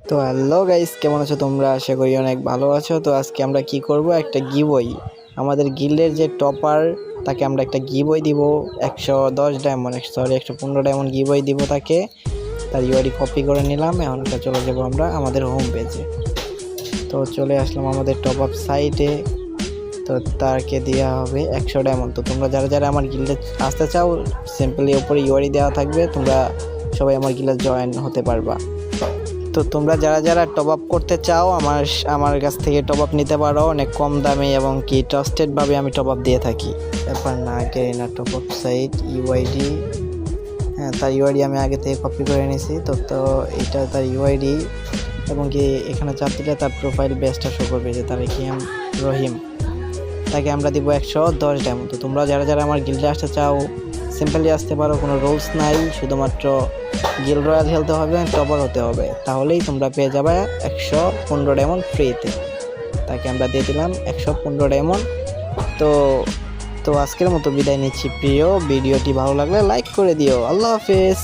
তো hello guys, কেমন আছো তোমরা? আশা করি অনেক ভালো আছো। তো আজকে আমরা কি করব, একটা গিভওয়ে। আমাদের গিল্ডের যে টপার, তাকে আমরা একটা গিভওয়ে দিব। 110 ডায়মন্ড, সরি 115 ডায়মন্ড গিভওয়ে দিব তাকে। তার ইউআইডি কপি করে নিলাম। এখন চলে যাব আমরা আমাদের হোম পেজে। তো চলে আসলাম আমাদের টপ আপ সাইটে। তো তাকে দেওয়া হবে 100 ডায়মন্ড। তো তোমরা যারা যারা আমার গিল্ডে আসতে চাও, সিম্পলি উপরে ইউআইডি দেওয়া থাকবে, তোমরা সবাই আমার গিল্ডে জয়েন হতে পারবা। তো তোমরা যারা যারা টপ আপ করতে চাও, আমার কাছ থেকে টপ আপ নিতে পারো অনেক কম দামে, এবং কি ট্রাস্টেডভাবে আমি টপ আপ দিয়ে থাকি। ব্যাপার না, আগে না টপ আপ সাইট ইউআইডি, হ্যাঁ তার ইউআইডি আমি আগে থেকে কপি করে নিয়েছি। তো এটা তার ইউআইডি, এবং কি এখানে চাপ দিলে তার প্রোফাইল বেস্টটা শো করবে যে তারেকিয়াম রহিম। তাকে আমরা দিব 110 ডায়মন্ড। তো তোমরা যারা যারা আমার গিল্ডে আসতে চাও, সিম্পলি আসতে পারো, কোনো রুলস নাই। শুধুমাত্র গিল্ড রয়্যাল খেলতে হবে, টপার হতে হবে, তাহলেই তোমরা পেয়ে যাবে 115 ডায়মন্ড ফ্রিতে। তাকে আমরা দিয়ে দিলাম 115 ডায়মন্ড। তো তো আজকের মতো বিদায় নিচ্ছি প্রিয়। ভিডিওটি ভালো লাগলে লাইক করে দিও। আল্লাহ হাফেজ।